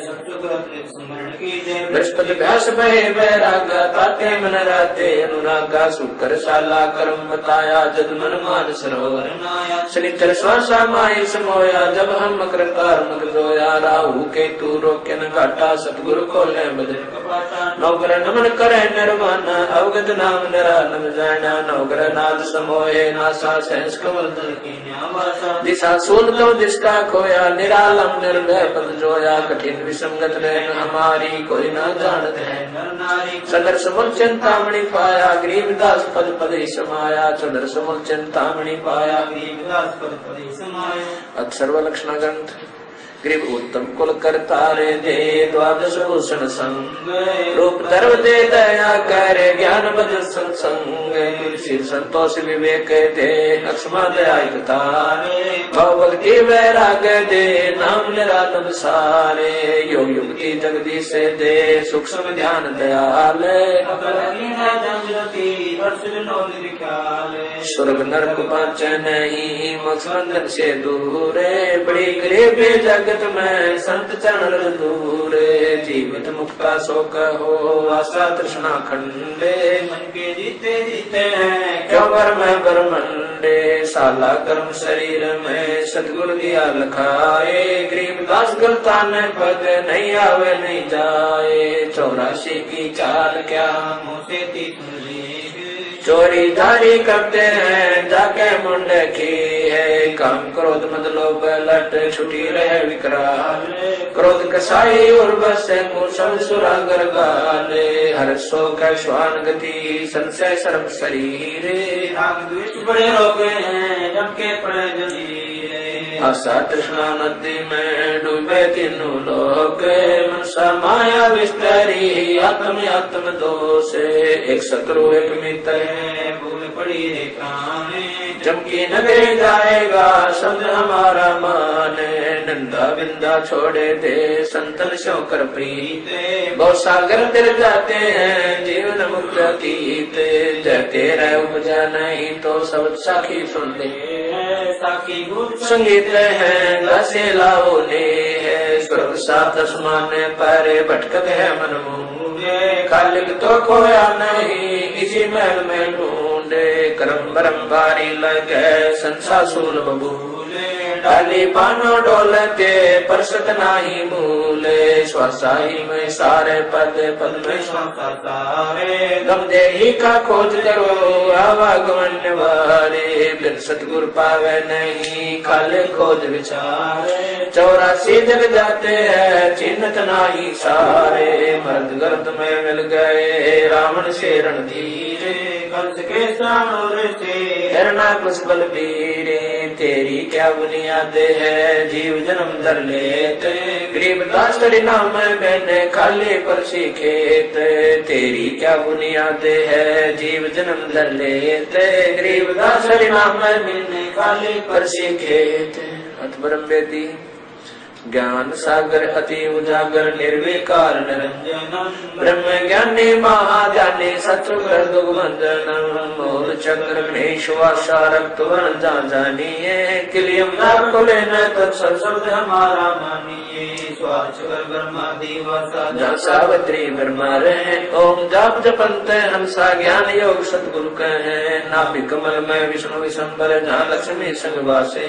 बृहस्पति व्यास भय बैराग, ताते मन राते अनुरागा। शुक्र शाला कर्म बताया जद मन मान सरोवर नाया, शनिचर श्वासा माई समोया जब हम मकर मग जोया। राहु के तू रोके न घाटा सतगुरु खोले बदन कपाटा, नौकर नमन करे निर्वाण अवगत नाम निरानम जाना। नौकर नाद समोए नासा सहस कमल दल की न्यावासा, दिशा सूल तो दिशा खोया निरालम निर्भय पद जोया। कठिन विसंगत नैन हमारी कोई न जानत है नर नारी, सदर समूल चिंतामणि पाया गरीबदास पद पद ही समाया। सदर समूल चिंतामणि पाया गरीबदास पद पद ही समाया। अक्षर लक्षण ग्रंथ ग्रीब उत्तम कुल करतारे दे, द्वादश भूषण संग रूप धर्म दे दया कर। ज्ञान बद सत्संग सिर संतोष विवेक दे, लक्ष्मा दया तारे। भाव भक्ति वैराग दे, नाम निरालम सारे। योग युक्ति जगदीश दे, सूक्ष्म ध्यान दयाल। स्वर्ग नरक पांच नहीं मकसंदन से दूरे, बड़ी गरीब जगत में संत चरण दूरे। जीवित मुक्ता सो कहो आशा तृष्णा खंडे, मन के जीते जीते हैं क्यों घर में बरमंडे। साला कर्म शरीर में सतगुरु दिया लखाए, गरीबदास गलता न पद नहीं आवे नहीं जाए। 84 की चाल क्या मुँह से चोरी धारी करते हैं जाके मुंडे की है। काम क्रोध मद लोभ लट छुटी रहे विकराल, क्रोध कसाई और बस कुशल सुरागर गाले। हर सो का श्वान गति संशय सर्व शरीर, बड़े रोग हैं जम के पड़े जलीरे। आशा तृष्णा नदी में डूबे तीनों लोग, मनसा माया विस्तरी आत्म आत्म दोष। एक शत्रु एक मित्र भूल पड़ी रे काने, जमकी नगरी जाएगा शब्द हमारा माने। नंदा बिंदा छोड़े दे संतन शोकर प्रीते, बहुत सागर तिर जाते हैं जीवन मुक्त कीते। जयते रह उपजा नहीं तो सब साखी सुन ले, साखी संगीत है दसे लाओ ने है। स्वर्ग सात आसमान पर भटकत है मन मूंगे, खालिक तो खोया नहीं इसी महल में ढूंढे। करम बरम बारी लगे संसासूल बबूले, डाली पानो डोलते परसत नाही मूले। श्वासाही में सारे पद पद में श्वासा सारे, गम देही का खोज करो आवागमन वारे। बिन सतगुरु पावे नहीं खाले खोज विचारे, 84 जग जाते हैं चिन्हत नाही सारे। मर्द गर्द में मिल गए रावण से रणधीरे, कंस के सानूर से हिरणा कुश बलबीरे। तेरी क्या बुनियाद है जीव जन्म धर लेते गरीबदास तेरे नाम मैंने खाली परसी खेत तेरी क्या बुनियाद है जीव जन्म धर लेते गरीबदास तेरे नाम मैंने खाली परसी खेत। अथ ब्रह्म वेदी ज्ञान सागर अति उजागर निर्विकार निरंजन ब्रह्म ज्ञानी महाज्ञानी सत्सुगर दुर्गंधन मूल चक्र गणेशवासा रक्त वर्ण जानिए किलियम नाम को लेना तत्सत शब्द हमारा मानिए स्वाचर ब्रह्मा दिवासा जहाँ सावित्री ब्रह्मा रहे ओम जाप जपंत हंसा ज्ञान योग सतगुरु कहे नाभि कमल में विष्णु विशंबर जहाँ लक्ष्मी संग वासे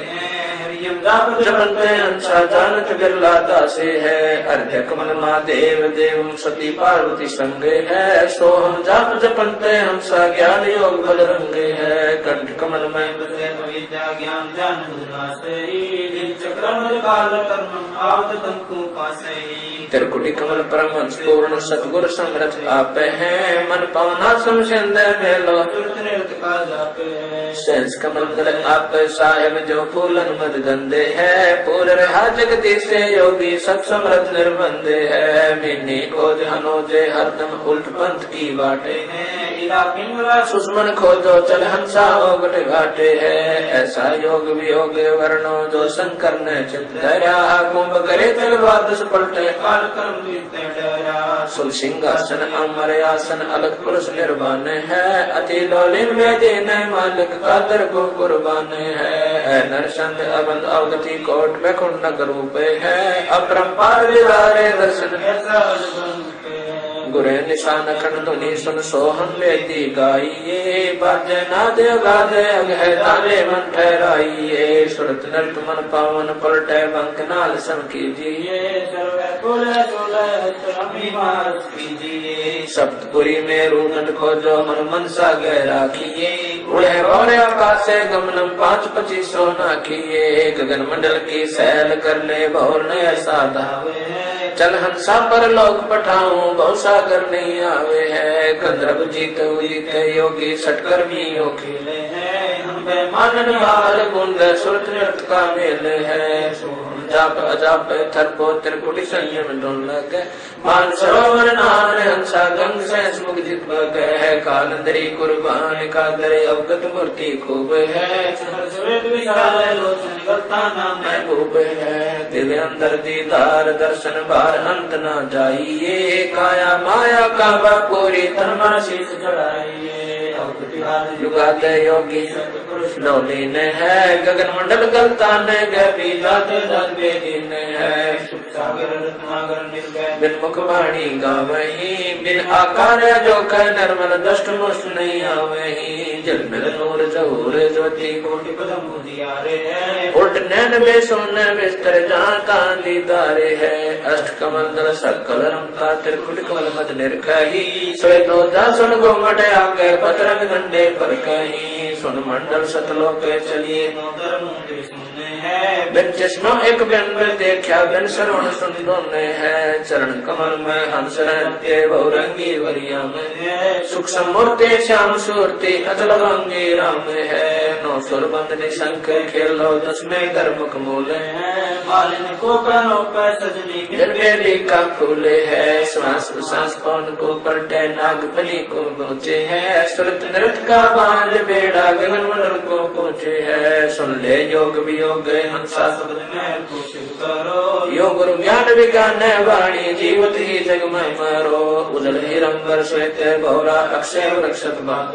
हरियम जाप जपंत हंसा जानत बिरला दासे है अर्घ्य कमल महादेव देव सती पार्वती संगे है सोहम जाप जपंते हंसा ज्ञान योग बल रंगे है कंठ कमल में विद्या ज्ञान जान चक्रम काल कर्म आवत तंकु पासे त्रिकुटी कमल परम पूर्ण सतगुर समरथ आप है मन पावना समझंद मेलो सेंस कमल दल आप साहेब जो फूलन मद गंदे है पूर रहा जगदीश से योगी सब समरथ निर्बंधे है मिन्नी खोज हनोजे हरदम उल्ट पंथ की बाटे है सुषमन खोजो चल हंसा ओगट घाटे है ऐसा योग वियोग वर्णो जो शंकर ने चित धरा कुंभ करे चल द्वादश पलटे काल कर्म सुल सिंहासन अमर आसन अलग पुरुष निर्वाण है अति लोलिन में देने मालिक कादर को कुर्बान है नरसंग अबंध अवगति कोट में कुंडक रूप है अपरंपार विहारे दर्शन गुरे निशान खंड ध्वनि सुन सोहन लेती गाइये बाजे नाद गाद है ताले मन ठहराइये सुरत नृत मन पावन पलटे बंक नाल सम कीजिए सप्तपुरी में रूनट खोजो मन मनसा गहरा किए उड़े बौड़े आकाश से गमनम 5-25 सोना किए गगन मंडल की सैल कर ले भौर ने ऐसा दावे चल हंसा पर लोग पठाऊं बहुसागर नहीं आवे है गंधर्व जीत जीत योगी सटकर भी खेले है मानन हाल गुंड सुरत नृत्य का मेल है जाप अजाप थरपो त्रिकुटी संयम डोल लगे मान सरोवर नान हंसा गंग से मुख जित है कालंदरी कुर्बान का दरे अवगत मूर्ति खूब है महबूब है दिल अंदर दीदार दर्शन बार अंत न जाइए काया माया का पूरी तन शीश चढ़ाइए युगाते योगी नौलीन है गगन मंडल गलतान गभी जाते बेदीन है बिन मुख वाणी गावही बिन आकार जो कह नर्मल दष्ट मुष्ट नहीं आवही जल मिल नूर जहूर ज्योति कोटि पदम उजियारे है उल्ट नैन बेसुन बिस्तर जाता दीदारे है अष्ट कमल दल सकल रंका त्रिकुट कमल मत निर्खही स्वेदो दासन गोमट आगे पतरंग डंडे पर कहीं सुन मंडल सतलोक चलिए बिन चश्मो एक बिन देखा बिन श्रवण सुन दोने है चरण कमल में हंस रहते बहुरंगी वरिया में सुख समूर्ति श्याम सूर्ति अचल भंगी राम है नौ सुर बंद निशंक खेलो 10 में गर्मुख मूल है मालिन को कानों पर सजनी निर्वेली का फूले है श्वास प्रश्वास पवन को पलटे नागफनी को पहुँचे है सुरत नृत्य का बांध बेड़ा गगन मंडल को पहुँचे है सुन ले योग वियोग हंसा शब्द में करो योग गुरु ज्ञान विज्ञान वाणी जीवत ही जग में मरो उजल हिरंबर श्वेत भौरा अक्षय वृक्षत भाग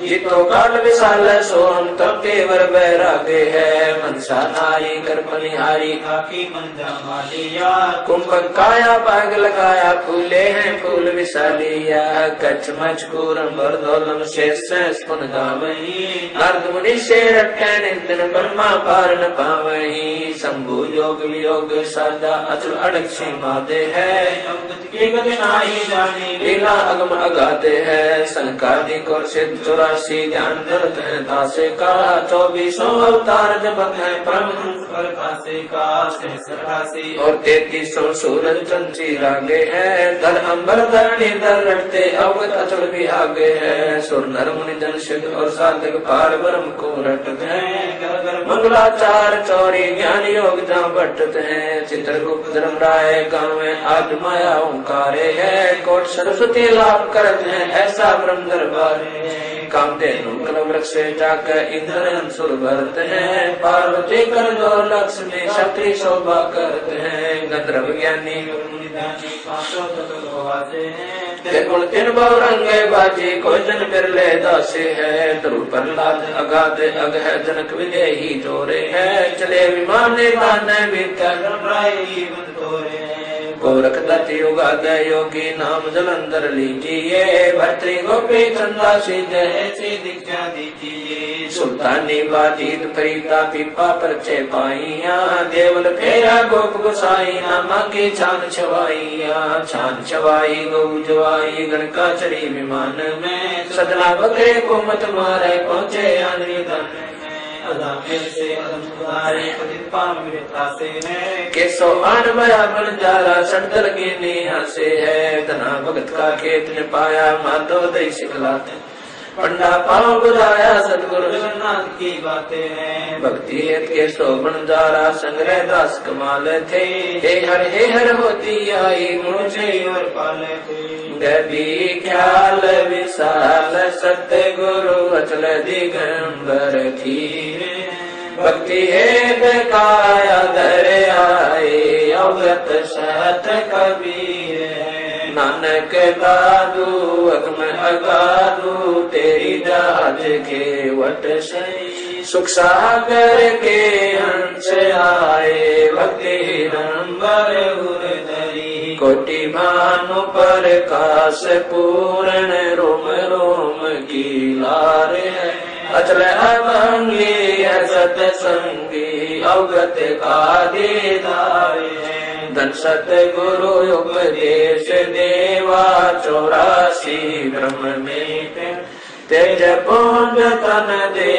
जितो काल विशाल सोहम तब तेवर बैरागे है मनसा नारी कर पनिहारी खाकी मंदा मालिया कुंभक काया बाग लगाया फूले हैं फूल विशालिया कच्छ मच कूरम बरदौलम शेष स्पुन गावही अर्ध मुनि से रखे नितिन ब्रह्मा पार न पावही शंभु योग वियोग सादा अचल अड़क सीमा दे है लीला अगम अगाते है संकादिक और सिद्ध 84 ज्ञान दरत है दासे कहा 24 अवतार जब है परमहंस पर खासे का सहस्रासी और 33 सूरज चंची रागे हैं धर अंबर धरणी धर रटते अवगत अचल भी आगे है सुर नर मुनि जन सिद्ध और साधक पार ब्रह्म को रटते हैं मंगलाचार चौरी ज्ञान योग जहाँ बटते हैं चित्रगुप्त धर्म राय गाँव में आद माया ओंकारे है कोट सरस्वती लाभ करते हैं ऐसा ब्रह्म दरबार कामधेनु कलम वृक्ष से जाकर इंद्र अंसुर भरते हैं पार्वती कर दो लक्ष्मी शक्ति शोभा करते हैं गंधर्व ज्ञानी गुण तीन बहुरंगे बाजी कोई जन बिरले दासे है ध्रुव प्रहलाद अगाध अग है जनक विजय ही जोरे है चले विमान दान भीतर गोरख दत्त युगाद योगी नाम जलंधर लीजिए भर्तृ गोपी चंदा सिद्ध ऐसी दीक्षा दीजिए सुल्तानी बाजीत फरीदा पीपा परचे पाइया देवल फेरा गोप गोसाई नामा की छान छवाई गौ जवाई गणका चढ़ी विमान में सदना बकरे को मत मारे पहुँचे आंधी केसो आन बया बन जारा सड़दल की नेहा से है धना भगत का खेत ने पाया माधो दई सिखलाते पंडा पाँव बुझाया सतगुरु जगन्नाथ की बातें हैं भक्ति हेत के शोभन जारा संग्रह दास कमाल थे हे हर होती आई मुझे और पाले थे गभी ख्याल विशाल सत्य गुरु अचल दिगंबर धीरे भक्ति हेत काया धर आए अवगत सत कबीर नानक दादू अगम अगादू तेरी दाद के वट सही सुख सागर के हंस आए भक्ति नंबर उर्धरी कोटि भानु पर काश पूर्ण रोम रोम की लार है अचल अभंगी सतसंगी अवगत का दीदार है धन सतगुरु उपदेश देवा 84 ब्रह्म में तेज पुंज तन दे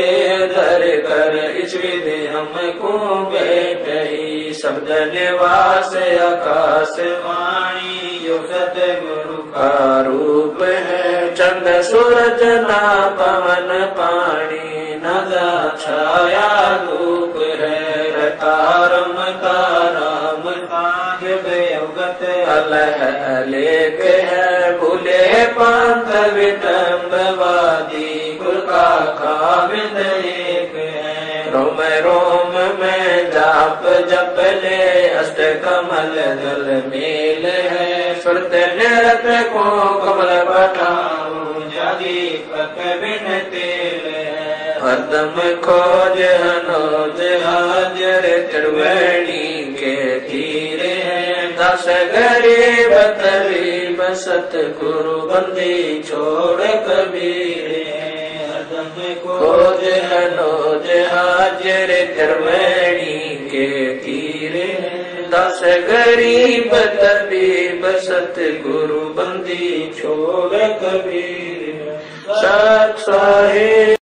धर कर इस विधि हमको बैठही शब्द निवास आकाश वाणी यो सतगुरु का रूप है चंद सूरज ना पवन पानी नदा छाया धूप है रतारम ताराम अलेख है भूले पंथ विटम्बवादी कुल का खाविद एक है रोम रोम में जाप जप ले अष्ट कमल दल मेल है सुरत निरत को कमल पठाओ जादी पक बिन तेल है हरदम खोज हनोज हाजर त्रिवेणी के तीरे दस गरीब तरीब सतगुरु बंदी छोड़ कबीर खोज हनोज हाजर त्रिवेणी के तीरे दस गरीब तरीब सतगुरु बंदी छोड़ कबीर सत साहिब